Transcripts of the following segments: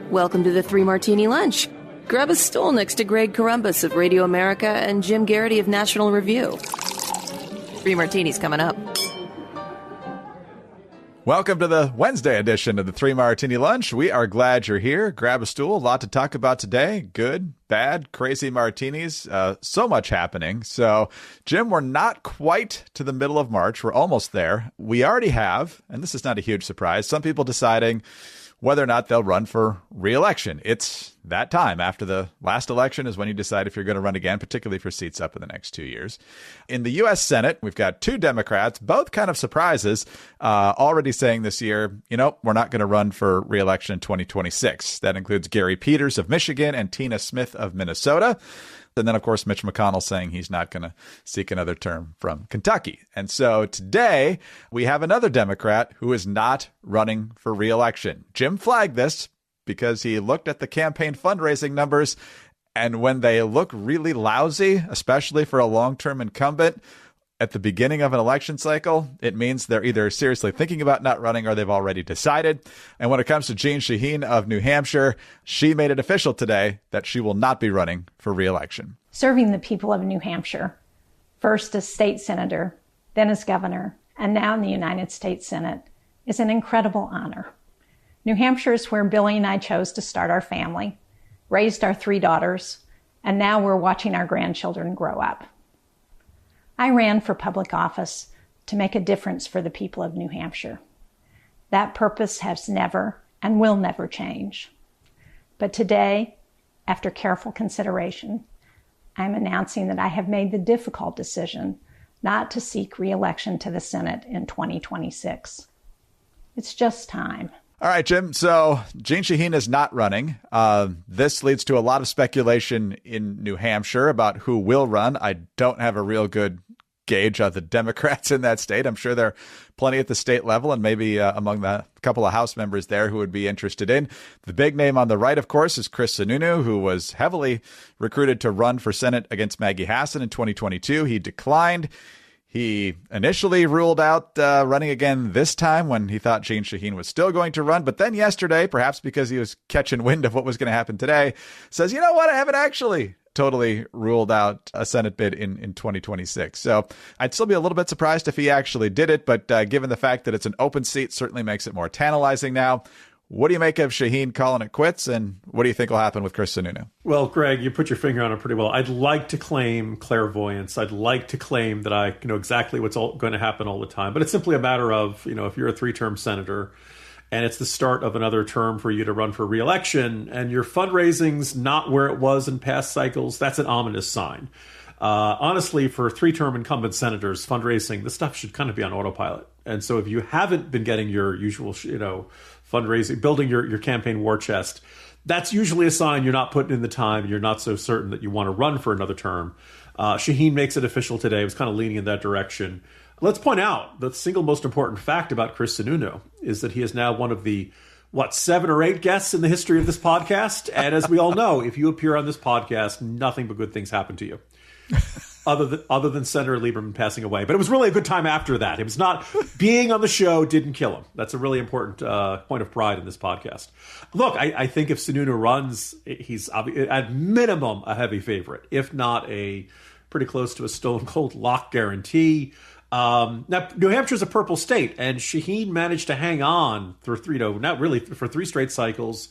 Welcome to the Three Martini Lunch. Grab a stool next to Greg Columbus of Radio America and Jim Garrity of National Review. Three Martinis coming up. Welcome to the Wednesday edition of the Three Martini Lunch. We are glad you're here. Grab a stool. A lot to talk about today. Good, bad, crazy martinis. So much happening. So, Jim, we're not quite to the middle of March. We're almost there. We already have, and this is not a huge surprise, some people deciding whether or not they'll run for re-election. It's that time. After the last election is when you decide if you're going to run again, particularly for seats up in the next 2 years. In the U.S. Senate, we've got two Democrats, both kind of surprises, already saying this year, we're not going to run for re-election in 2026. That includes Gary Peters of Michigan and Tina Smith of Minnesota. And then, of course, Mitch McConnell saying he's not going to seek another term from Kentucky. And so today we have another Democrat who is not running for re-election. Jim flagged this because he looked at the campaign fundraising numbers, and when they look really lousy, especially for a long-term incumbent, at the beginning of an election cycle, it means they're either seriously thinking about not running or they've already decided. And when it comes to Jeanne Shaheen of New Hampshire, she made it official today that she will not be running for re-election. Serving the people of New Hampshire, first as state senator, then as governor, and now in the United States Senate, is an incredible honor. New Hampshire is where Billy and I chose to start our family, raised our 3 daughters, and now we're watching our grandchildren grow up. I ran for public office to make a difference for the people of New Hampshire. That purpose has never and will never change. But today, after careful consideration, I'm announcing that I have made the difficult decision not to seek re-election to the Senate in 2026. It's just time. All right, Jim. So Jeanne Shaheen is not running. This leads to a lot of speculation in New Hampshire about who will run. I don't have a real good gauge on the Democrats in that state. I'm sure there are plenty at the state level and maybe among the couple of House members there who would be interested in. The big name on the right, of course, is Chris Sununu, who was heavily recruited to run for Senate against Maggie Hassan in 2022. He declined. He initially ruled out running again this time when he thought Jeanne Shaheen was still going to run. But then yesterday, perhaps because he was catching wind of what was going to happen today, says, you know what, I haven't actually totally ruled out a Senate bid in 2026. So I'd still be a little bit surprised if he actually did it. But given the fact that it's an open seat, certainly makes it more tantalizing now. What do you make of Shaheen calling it quits, and what do you think will happen with Chris Sununu? Well, Greg, you put your finger on it pretty well. I'd like to claim clairvoyance. I'd like to claim that I know exactly what's going to happen all the time. But it's simply a matter of, if you're a 3-term senator and it's the start of another term for you to run for re-election and your fundraising's not where it was in past cycles, that's an ominous sign. Honestly, for 3-term incumbent senators, fundraising, this stuff should kind of be on autopilot. And so if you haven't been getting your usual, fundraising, building your campaign war chest, that's usually a sign you're not putting in the time. You're not so certain that you want to run for another term. Shaheen makes it official today. It was kind of leaning in that direction. Let's point out the single most important fact about Chris Sununu is that he is now one of the, 7 or 8 guests in the history of this podcast. And as we all know, if you appear on this podcast, nothing but good things happen to you. Other than Senator Lieberman passing away. But it was really a good time after that. It was not, being on the show didn't kill him. That's a really important point of pride in this podcast. Look, I think if Sununu runs, he's at minimum a heavy favorite, if not a pretty close to a stone cold lock guarantee. Now, New Hampshire's a purple state, and Shaheen managed to hang on for 3 straight cycles.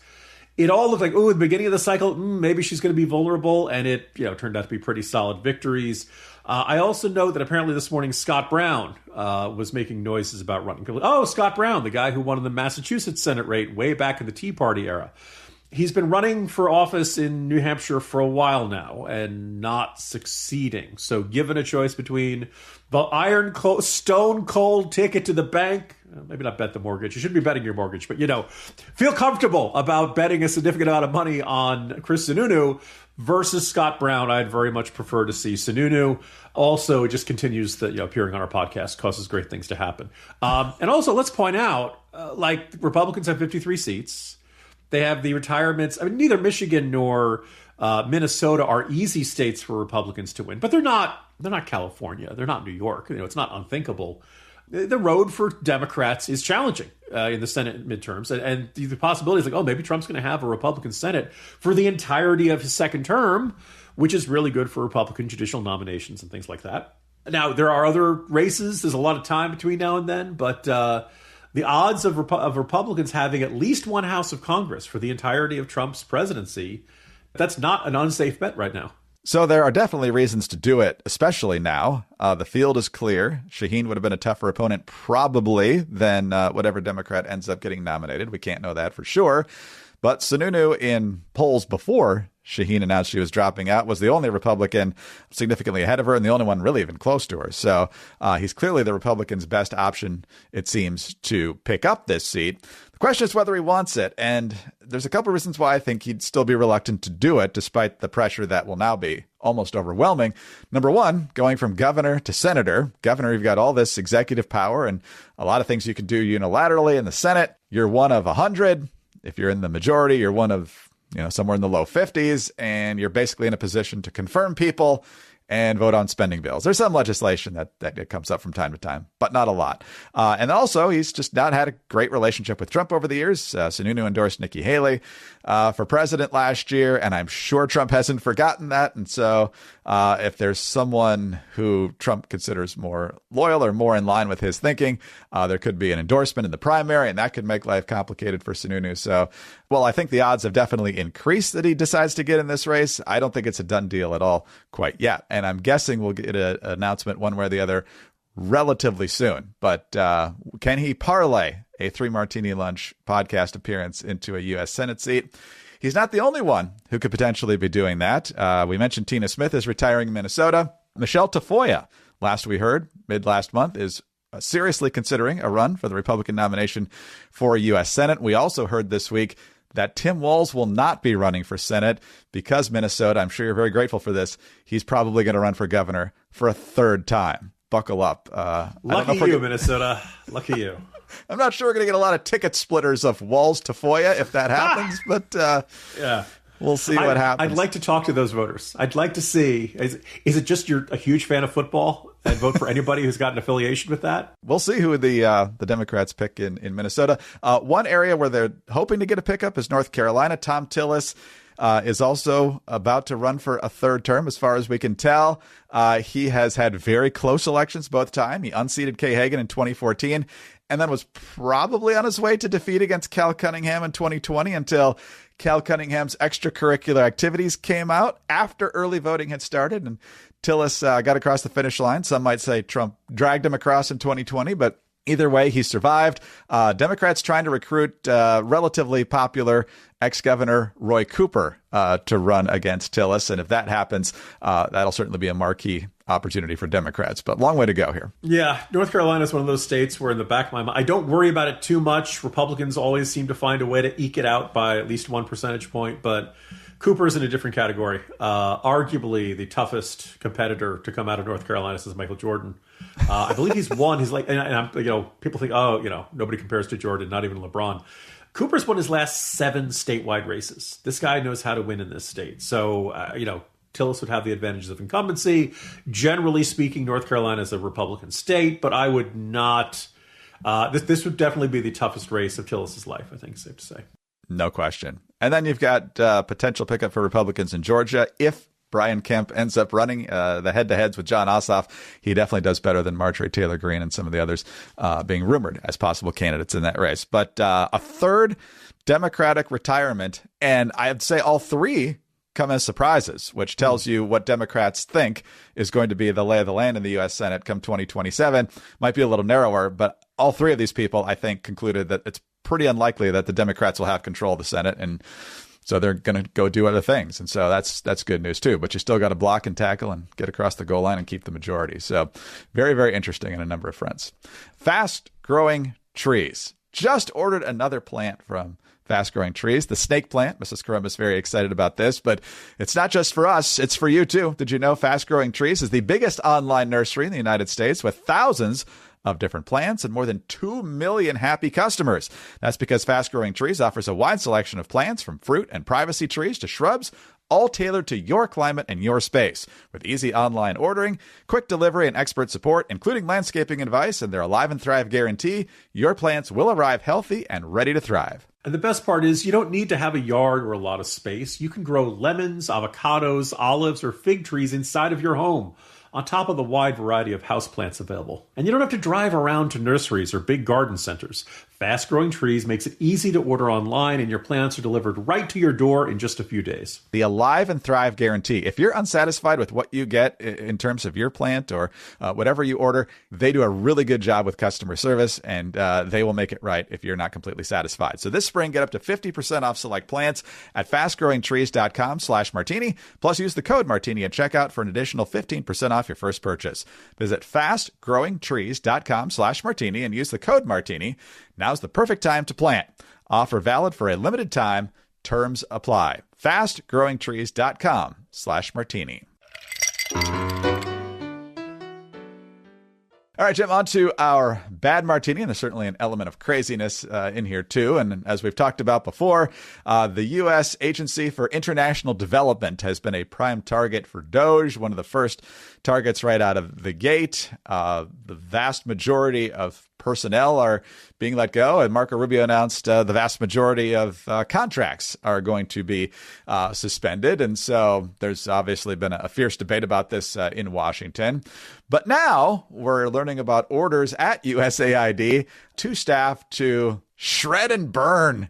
It all looked like, at the beginning of the cycle, maybe she's going to be vulnerable, and it turned out to be pretty solid victories. I also know that apparently this morning Scott Brown was making noises about running. Oh, Scott Brown, the guy who won in the Massachusetts Senate race way back in the Tea Party era. He's been running for office in New Hampshire for a while now and not succeeding. So given a choice between the stone cold ticket to the bank, maybe not bet the mortgage. You shouldn't be betting your mortgage, but, feel comfortable about betting a significant amount of money on Chris Sununu versus Scott Brown. I'd very much prefer to see Sununu. Also, it just continues that, appearing on our podcast causes great things to happen. And also, let's point out, Republicans have 53 seats. They have the retirements. I mean, neither Michigan nor Minnesota are easy states for Republicans to win, but they're not California. They're not New York. It's not unthinkable. the road for Democrats is challenging in the Senate midterms. And the possibility is like, oh, maybe Trump's going to have a Republican Senate for the entirety of his second term, which is really good for Republican judicial nominations and things like that. Now, there are other races. There's a lot of time between now and then, but the odds of Republicans having at least one House of Congress for the entirety of Trump's presidency, that's not an unsafe bet right now. So there are definitely reasons to do it, especially now. The field is clear. Shaheen would have been a tougher opponent probably than whatever Democrat ends up getting nominated. We can't know that for sure. But Sununu, in polls before Shaheen announced she was dropping out, was the only Republican significantly ahead of her and the only one really even close to her. So he's clearly the Republicans' best option, it seems, to pick up this seat. The question is whether he wants it. And there's a couple of reasons why I think he'd still be reluctant to do it, despite the pressure that will now be almost overwhelming. Number one, going from governor to senator. Governor, you've got all this executive power and a lot of things you can do unilaterally. In the Senate, you're one of 100. If you're in the majority, you're one of, somewhere in the low 50s, and you're basically in a position to confirm people and vote on spending bills. There's some legislation that comes up from time to time, but not a lot. And also, he's just not had a great relationship with Trump over the years. Sununu endorsed Nikki Haley for president last year, and I'm sure Trump hasn't forgotten that. And so if there's someone who Trump considers more loyal or more in line with his thinking, there could be an endorsement in the primary, and that could make life complicated for Sununu. So, well, I think the odds have definitely increased that he decides to get in this race. I don't think it's a done deal at all quite yet. And I'm guessing we'll get an announcement one way or the other relatively soon. But can he parlay a 3 Martini Lunch podcast appearance into a U.S. Senate seat? He's not the only one who could potentially be doing that. We mentioned Tina Smith is retiring in Minnesota. Michelle Tafoya, last we heard, mid last month, is seriously considering a run for the Republican nomination for U.S. Senate. We also heard this week that Tim Walz will not be running for Senate because Minnesota, I'm sure you're very grateful for this, he's probably going to run for governor for a third time. Buckle up. Lucky you, Minnesota. Lucky you. I'm not sure we're going to get a lot of ticket splitters of Walz to Foya if that happens, but yeah, we'll see what happens. I'd like to talk to those voters. I'd like to see, is it just you're a huge fan of football and vote for anybody who's got an affiliation with that? We'll see who the Democrats pick in Minnesota. One area where they're hoping to get a pickup is North Carolina. Tom Tillis is also about to run for a third term, as far as we can tell. He has had very close elections both times. He unseated Kay Hagan in 2014 and then was probably on his way to defeat against Cal Cunningham in 2020 until Cal Cunningham's extracurricular activities came out after early voting had started. And Tillis got across the finish line. Some might say Trump dragged him across in 2020, but either way, he survived. Democrats trying to recruit relatively popular ex-governor Roy Cooper to run against Tillis. And if that happens, that'll certainly be a marquee opportunity for Democrats. But long way to go here. Yeah, North Carolina is one of those states where in the back of my mind, I don't worry about it too much. Republicans always seem to find a way to eke it out by at least 1 percentage point. But Cooper is in a different category. Arguably the toughest competitor to come out of North Carolina since Michael Jordan. I believe he's won. He's like, and I'm, people think, nobody compares to Jordan, not even LeBron. Cooper's won his last 7 statewide races. This guy knows how to win in this state. So, Tillis would have the advantages of incumbency. Generally speaking, North Carolina is a Republican state, but I would not. This would definitely be the toughest race of Tillis's life, I think, safe to say. No question. And then you've got potential pickup for Republicans in Georgia. If Brian Kemp ends up running the head-to-heads with John Ossoff, he definitely does better than Marjorie Taylor Greene and some of the others being rumored as possible candidates in that race. But a third Democratic retirement, and I'd say all three come as surprises, which tells you what Democrats think is going to be the lay of the land in the U.S. Senate come 2027. Might be a little narrower, but all three of these people, I think, concluded that it's pretty unlikely that the Democrats will have control of the Senate, and so they're going to go do other things. And so that's good news, too. But you still got to block and tackle and get across the goal line and keep the majority. So very, very interesting in a number of fronts. Fast-growing trees. Just ordered another plant from Fast-Growing Trees, the snake plant. Mrs. Carumba is very excited about this, but it's not just for us. It's for you, too. Did you know Fast-Growing Trees is the biggest online nursery in the United States with thousands of different plants and more than 2 million happy customers. That's because Fast Growing Trees offers a wide selection of plants from fruit and privacy trees to shrubs, all tailored to your climate and your space. With easy online ordering, quick delivery, and expert support, including landscaping advice and their Alive and Thrive guarantee, your plants will arrive healthy and ready to thrive. And the best part is you don't need to have a yard or a lot of space. You can grow lemons, avocados, olives, or fig trees inside of your home, on top of the wide variety of houseplants available. And you don't have to drive around to nurseries or big garden centers. Fast Growing Trees makes it easy to order online, and your plants are delivered right to your door in just a few days. The Alive and Thrive guarantee. If you're unsatisfied with what you get in terms of your plant or whatever you order, they do a really good job with customer service, and they will make it right if you're not completely satisfied. So this spring, get up to 50% off select plants at fastgrowingtrees.com/martini. Plus, use the code Martini at checkout for an additional 15% off your first purchase. Visit fastgrowingtrees.com/martini and use the code Martini. Now's the perfect time to plant. Offer valid for a limited time. Terms apply. fastgrowingtrees.com/martini. All right, Jim, on to our bad martini, and there's certainly an element of craziness in here, too. And as we've talked about before, the U.S. Agency for International Development has been a prime target for DOGE, one of the first targets right out of the gate. The vast majority of personnel are being let go, and Marco Rubio announced the vast majority of contracts are going to be suspended. And so there's obviously been a fierce debate about this in Washington. But now we're learning about orders at USAID to staff to shred and burn.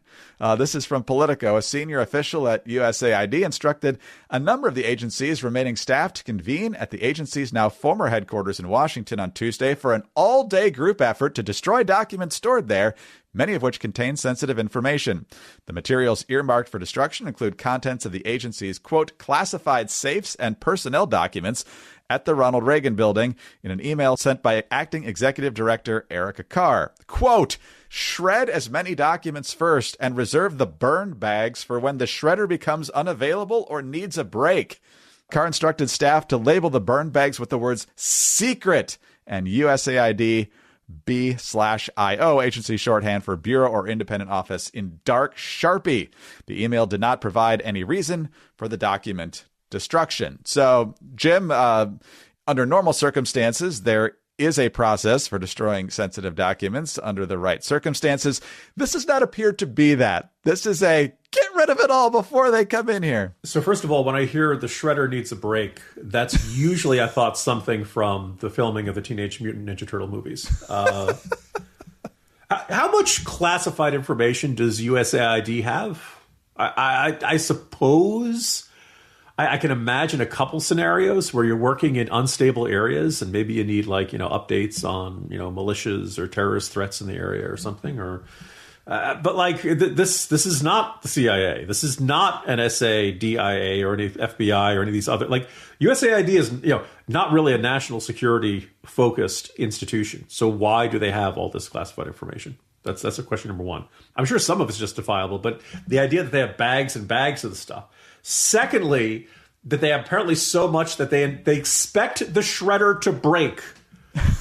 This is from Politico. A senior official at USAID instructed a number of the agency's remaining staff to convene at the agency's now former headquarters in Washington on Tuesday for an all-day group effort to destroy documents stored there, many of which contain sensitive information. The materials earmarked for destruction include contents of the agency's, quote, classified safes and personnel documents at the Ronald Reagan Building in an email sent by Acting Executive Director Erica Carr. Quote, shred as many documents first and reserve the burned bags for when the shredder becomes unavailable or needs a break. Carr instructed staff to label the burned bags with the words secret and USAID B/IO, agency shorthand for Bureau or Independent Office, in dark Sharpie. The email did not provide any reason for the document destruction. So, Jim, under normal circumstances, there is a process for destroying sensitive documents under the right circumstances. This does not appear to be that. This is a get rid of it all before they come in here. So first of all, when I hear the shredder needs a break, that's usually, I thought, something from the filming of the Teenage Mutant Ninja Turtle movies. How much classified information does USAID have? I suppose I can imagine a couple scenarios where you're working in unstable areas and maybe you need updates on, militias or terrorist threats in the area or something. Or but this is not the CIA. This is not NSA, DIA, or any FBI or any of these other, USAID is, not really a national security focused institution. So why do they have all this classified information? That's a question number one. I'm sure some of it's justifiable, but the idea that they have bags and bags of the stuff. Secondly, that they have apparently so much that they expect the shredder to break.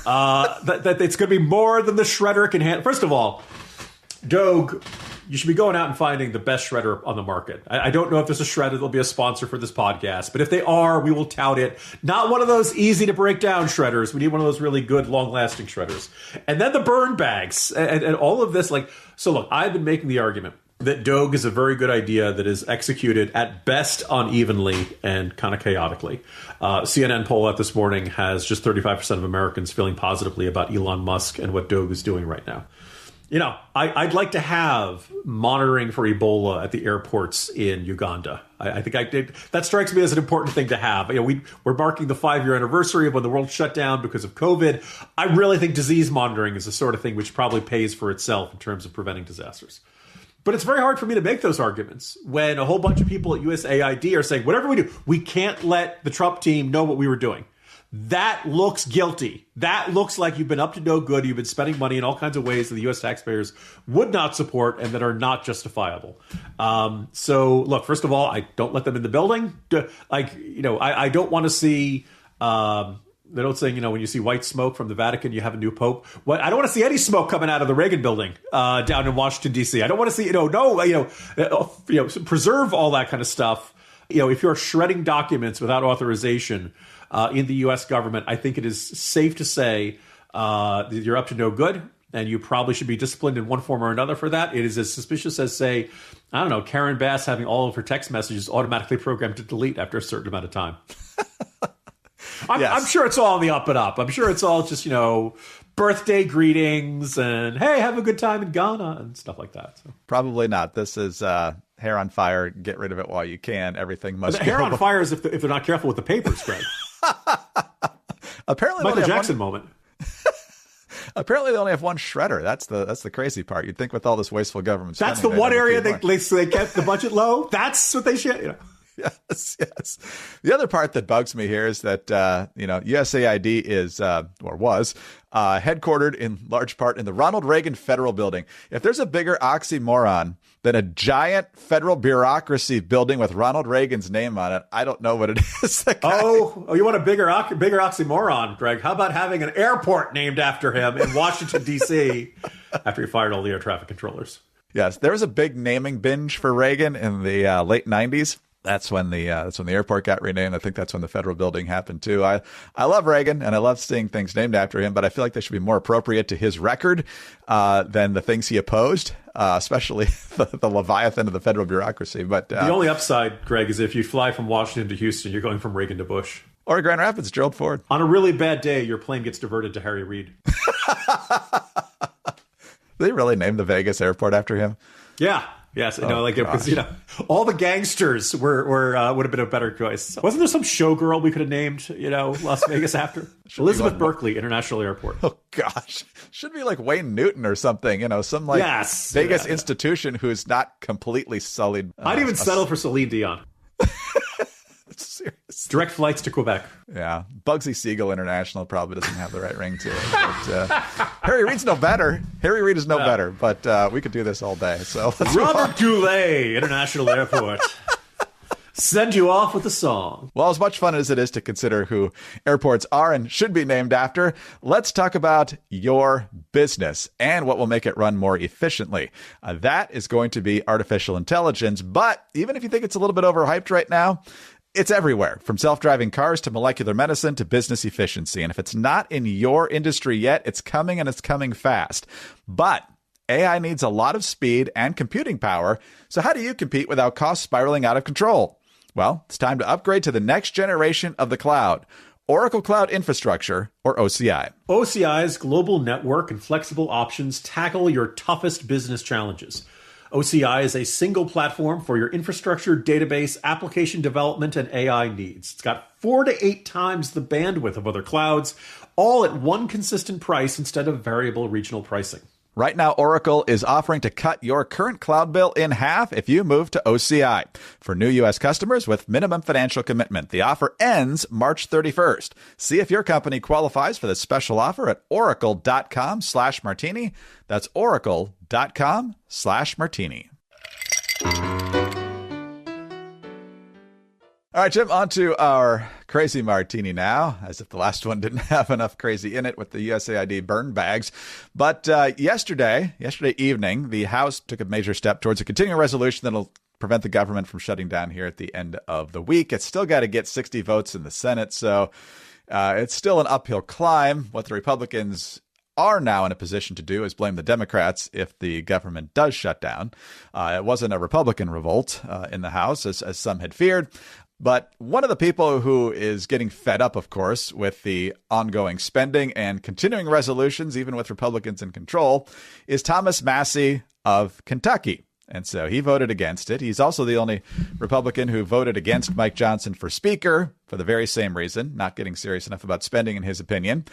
That it's going to be more than the shredder can handle. First of all, Doug, you should be going out and finding the best shredder on the market. I don't know if there's a shredder that'll be a sponsor for this podcast, but if they are, we will tout it. Not one of those easy to break down shredders. We need one of those really good, long-lasting shredders. And then the burn bags and all of this. So look, I've been making the argument that Doge is a very good idea that is executed at best unevenly and kind of chaotically. CNN poll out this morning has just 35% of Americans feeling positively about Elon Musk and what Doge is doing right now. I'd like to have monitoring for Ebola at the airports in Uganda. I think that strikes me as an important thing to have. We're marking the 5-year anniversary of when the world shut down because of COVID. I really think disease monitoring is the sort of thing which probably pays for itself in terms of preventing disasters. But it's very hard for me to make those arguments when a whole bunch of people at USAID are saying, whatever we do, we can't let the Trump team know what we were doing. That looks guilty. That looks like you've been up to no good. You've been spending money in all kinds of ways that the U.S. taxpayers would not support and that are not justifiable. So, look, first of all, I don't let them in the building. I don't want to see They don't say, when you see white smoke from the Vatican, you have a new pope. I don't want to see any smoke coming out of the Reagan building down in Washington, D.C. I don't want to see, preserve all that kind of stuff. If you're shredding documents without authorization in the U.S. government, I think it is safe to say that you're up to no good, and you probably should be disciplined in one form or another for that. It is as suspicious as, say, I don't know, Karen Bass having all of her text messages automatically programmed to delete after a certain amount of time. I'm sure it's all on the up and up. I'm sure it's all just, birthday greetings and, hey, have a good time in Ghana and stuff like that. So. Probably not. This is hair on fire. Get rid of it while you can. Everything must go. Hair on fire is if they're not careful with the papers, Greg. Apparently, Michael Jackson moment. Apparently, they only have one shredder. That's the crazy part. You'd think with all this wasteful government spending, that's the one area they kept the budget low. That's what they should. Yes. The other part that bugs me here is that USAID is or was headquartered in large part in the Ronald Reagan Federal Building. If there's a bigger oxymoron than a giant federal bureaucracy building with Ronald Reagan's name on it, I don't know what it is. Oh, you want a bigger oxymoron, Greg? How about having an airport named after him in Washington, D.C. after he fired all the air traffic controllers? Yes, there was a big naming binge for Reagan in the late 90s. That's when the airport got renamed. I think that's when the federal building happened too. I love Reagan and I love seeing things named after him, but I feel like they should be more appropriate to his record than the things he opposed, especially the Leviathan of the federal bureaucracy. But the only upside, Greg, is if you fly from Washington to Houston, you're going from Reagan to Bush. Or Grand Rapids, Gerald Ford. On a really bad day, your plane gets diverted to Harry Reid. They really named the Vegas airport after him? Yeah. Yes, all the gangsters would have been a better choice. Wasn't there some showgirl we could have named, Las Vegas after? Elizabeth Berkley International Airport. Oh gosh, should be like Wayne Newton or something, some Vegas institution who's not completely sullied. I'd even settle for Celine Dion. Serious. Direct flights to Quebec. Yeah, Bugsy Siegel International probably doesn't have the right ring to it. But, Harry Reid's no better. Harry Reid is no better, but we could do this all day. So Robert Goulet International Airport. Send you off with a song. Well, as much fun as it is to consider who airports are and should be named after, let's talk about your business and what will make it run more efficiently. That is going to be artificial intelligence. But even if you think it's a little bit overhyped right now, it's everywhere, from self-driving cars to molecular medicine to business efficiency. And if it's not in your industry yet, it's coming and it's coming fast. But AI needs a lot of speed and computing power. So how do you compete without costs spiraling out of control? Well, it's time to upgrade to the next generation of the cloud, Oracle Cloud Infrastructure, or OCI. OCI's global network and flexible options tackle your toughest business challenges. OCI is a single platform for your infrastructure, database, application development, and AI needs. It's got 4 to 8 times the bandwidth of other clouds, all at one consistent price instead of variable regional pricing. Right now, Oracle is offering to cut your current cloud bill in half if you move to OCI. For new U.S. customers with minimum financial commitment, the offer ends March 31st. See if your company qualifies for this special offer at oracle.com/martini. That's oracle.com/martini. All right, Jim, on to our crazy martini now, as if the last one didn't have enough crazy in it with the USAID burn bags. But yesterday evening, the House took a major step towards a continuing resolution that'll prevent the government from shutting down here at the end of the week. It's still got to get 60 votes in the Senate, so it's still an uphill climb. What the Republicans are now in a position to do is blame the Democrats if the government does shut down. It wasn't a Republican revolt in the House, as some had feared. But one of the people who is getting fed up, of course, with the ongoing spending and continuing resolutions, even with Republicans in control, is Thomas Massie of Kentucky. And so he voted against it. He's also the only Republican who voted against Mike Johnson for Speaker for the very same reason, not getting serious enough about spending, in his opinion.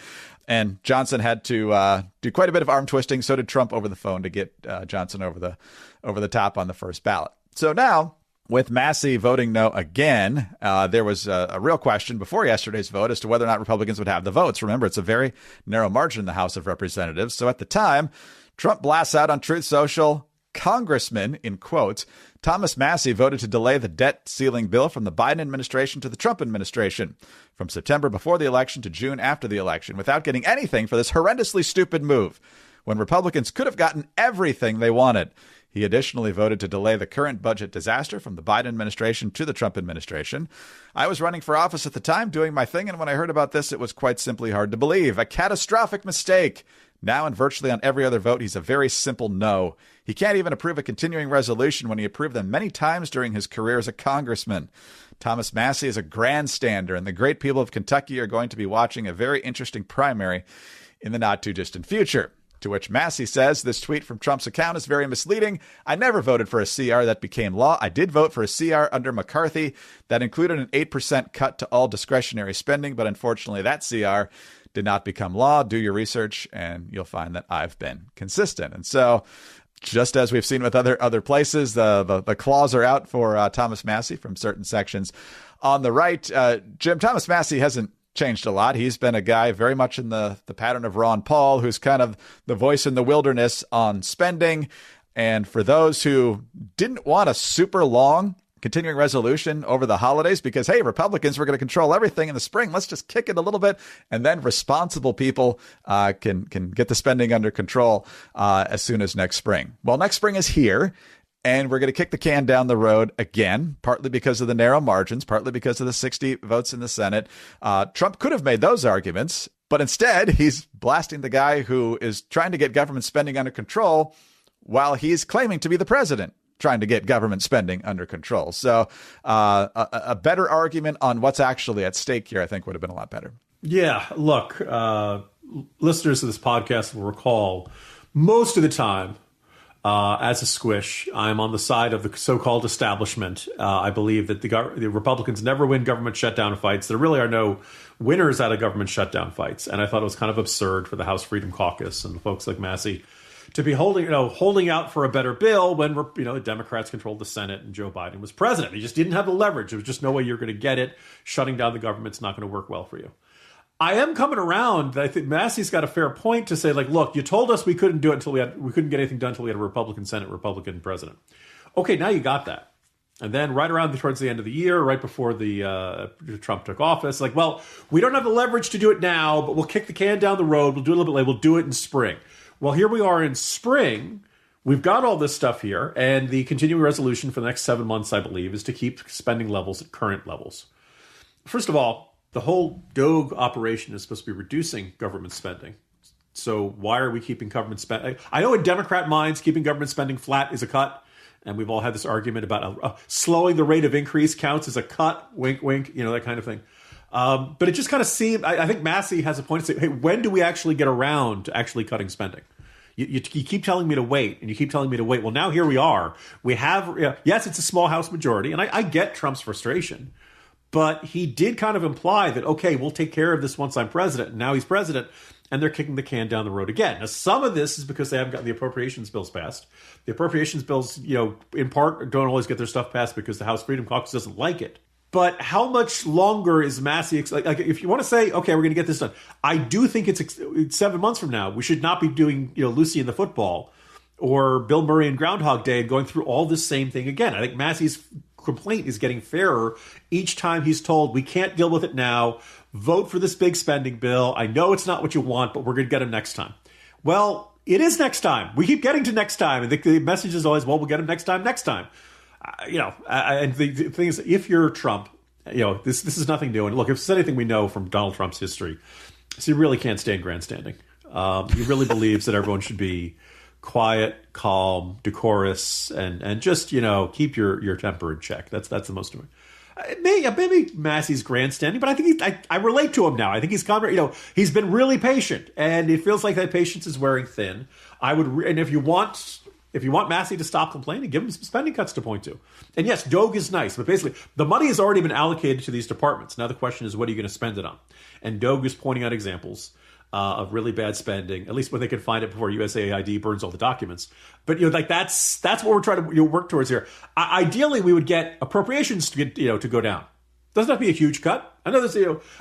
And Johnson had to do quite a bit of arm twisting. So did Trump over the phone to get Johnson over the top on the first ballot. So now, with Massie voting no again, there was a real question before yesterday's vote as to whether or not Republicans would have the votes. Remember, it's a very narrow margin in the House of Representatives. So at the time, Trump blasts out on Truth Social, Congressman, in quotes, Thomas Massie voted to delay the debt ceiling bill from the Biden administration to the Trump administration, from September before the election to June after the election, without getting anything for this horrendously stupid move, when Republicans could have gotten everything they wanted. He additionally voted to delay the current budget disaster from the Biden administration to the Trump administration. I was running for office at the time, doing my thing, and when I heard about this, it was quite simply hard to believe. A catastrophic mistake. Now, and virtually on every other vote, he's a very simple no. He can't even approve a continuing resolution when he approved them many times during his career as a congressman. Thomas Massie is a grandstander, and the great people of Kentucky are going to be watching a very interesting primary in the not-too-distant future. To which Massie says, this tweet from Trump's account is very misleading. I never voted for a CR that became law. I did vote for a CR under McCarthy that included an 8% cut to all discretionary spending, but unfortunately that CR did not become law. Do your research, and you'll find that I've been consistent. And so, just as we've seen with other places, the claws are out for Thomas Massie from certain sections on the right. Jim, Thomas Massie hasn't changed a lot. He's been a guy very much in the pattern of Ron Paul, who's kind of the voice in the wilderness on spending. And for those who didn't want a super long continuing resolution over the holidays because, hey, Republicans were going to control everything in the spring, let's just kick it a little bit, and then responsible people can get the spending under control as soon as next spring. Well, next spring is here, and we're going to kick the can down the road again, partly because of the narrow margins, partly because of the 60 votes in the Senate. Trump could have made those arguments, but instead he's blasting the guy who is trying to get government spending under control while he's claiming to be the president trying to get government spending under control. So a better argument on what's actually at stake here, I think, would have been a lot better. Yeah, look, listeners of this podcast will recall most of the time, as a squish, I'm on the side of the so-called establishment. I believe that the Republicans never win government shutdown fights. There really are no winners out of government shutdown fights. And I thought it was kind of absurd for the House Freedom Caucus and folks like Massie to be holding out for a better bill when, the Democrats controlled the Senate and Joe Biden was president. He just didn't have the leverage. There was just no way you're going to get it. Shutting down the government's not going to work well for you. I am coming around. I think Massie's got a fair point to say, look, you told us we couldn't do it until we couldn't get anything done until we had a Republican Senate, Republican president. Okay, now you got that. And then right around towards the end of the year, right before the Trump took office, well, we don't have the leverage to do it now, but we'll kick the can down the road. We'll do it a little bit later. We'll do it in spring. Well, here we are in spring. We've got all this stuff here, and the continuing resolution for the next 7 months, I believe, is to keep spending levels at current levels. First of all, the whole DOGE operation is supposed to be reducing government spending. So why are we keeping government spending? I know in Democrat minds, keeping government spending flat is a cut. And we've all had this argument about slowing the rate of increase counts as a cut, wink, wink, that kind of thing. But it just kind of seemed, I think Massie has a point to say, hey, when do we actually get around to actually cutting spending? You keep telling me to wait, and you keep telling me to wait. Well, now here we are. We have, yes, it's a small House majority, and I get Trump's frustration. But he did kind of imply that, okay, we'll take care of this once I'm president. And now he's president, and they're kicking the can down the road again. Now, some of this is because they haven't gotten the appropriations bills passed. The appropriations bills, in part, don't always get their stuff passed because the House Freedom Caucus doesn't like it. But how much longer is Massie, if you want to say, okay, we're going to get this done, I do think it's 7 months from now. We should not be doing, Lucy and the Football or Bill Murray and Groundhog Day and going through all this same thing again. I think Massie's complaint is getting fairer each time he's told, we can't deal with it now. Vote for this big spending bill. I know it's not what you want, but we're going to get him next time. Well, it is next time. We keep getting to next time. And the message is always, well, we'll get him next time. And the thing is, if you're Trump, this is nothing new. And look, if it's anything we know from Donald Trump's history, is he really can't stand grandstanding. He really believes that everyone should be quiet, calm, decorous, and just, keep your temper in check. That's the most important. Maybe Massie's grandstanding, but I think I relate to him now. I think he's he's been really patient, and it feels like that patience is wearing thin. And if you want Massie to stop complaining, give him some spending cuts to point to. And yes, DOGE is nice, but basically the money has already been allocated to these departments. Now the question is, what are you going to spend it on? And DOGE is pointing out examples of really bad spending, at least when they can find it before USAID burns all the documents. But that's what we're trying to work towards here. Ideally, we would get appropriations to get to go down. Doesn't have to be a huge cut. I know this.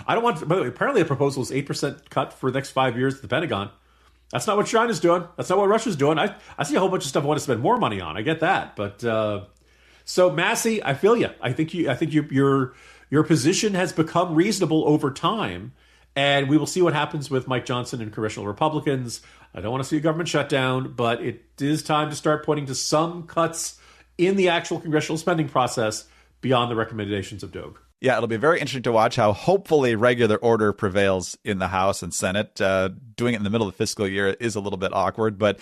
I don't want. By the way, apparently the proposal is 8% cut for the next 5 years at the Pentagon. That's not what China's doing. That's not what Russia's doing. I see a whole bunch of stuff I want to spend more money on. I get that. But so Massey, I feel you. I think your position has become reasonable over time. And we will see what happens with Mike Johnson and congressional Republicans. I don't want to see a government shutdown, but it is time to start pointing to some cuts in the actual congressional spending process beyond the recommendations of Doug. Yeah, it'll be very interesting to watch how hopefully regular order prevails in the House and Senate. Doing it in the middle of the fiscal year is a little bit awkward, but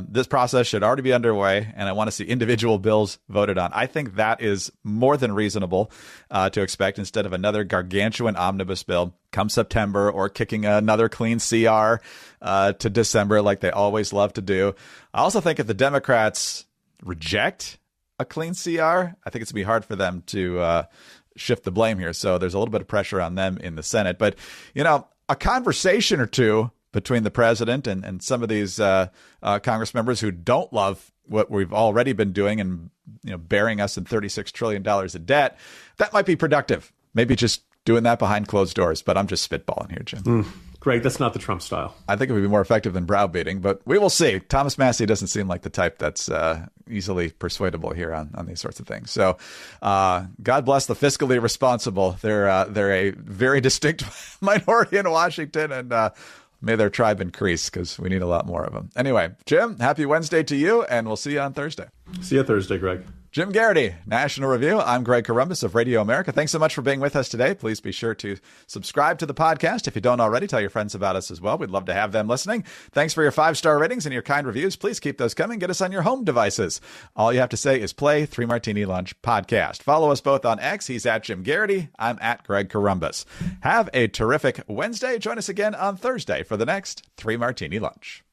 this process should already be underway, and I want to see individual bills voted on. I think that is more than reasonable to expect instead of another gargantuan omnibus bill come September or kicking another clean CR to December like they always love to do. I also think if the Democrats reject a clean CR, I think it's going to be hard for them to shift the blame here. So there's a little bit of pressure on them in the Senate. But, a conversation or two between the president and some of these Congress members who don't love what we've already been doing and, burying us in $36 trillion of debt, that might be productive. Maybe just doing that behind closed doors. But I'm just spitballing here, Jim. Greg, that's not the Trump style. I think it would be more effective than browbeating, but we will see. Thomas Massey doesn't seem like the type that's easily persuadable here on these sorts of things. So God bless the fiscally responsible. They're a very distinct minority in Washington, and may their tribe increase because we need a lot more of them. Anyway, Jim, happy Wednesday to you, and we'll see you on Thursday. See you Thursday, Greg. Jim Garrity, National Review. I'm Greg Corombos of Radio America. Thanks so much for being with us today. Please be sure to subscribe to the podcast. If you don't already, tell your friends about us as well. We'd love to have them listening. Thanks for your 5-star ratings and your kind reviews. Please keep those coming. Get us on your home devices. All you have to say is play 3 Martini Lunch podcast. Follow us both on X. He's at Jim Garrity. I'm at Greg Corombos. Have a terrific Wednesday. Join us again on Thursday for the next 3 Martini Lunch.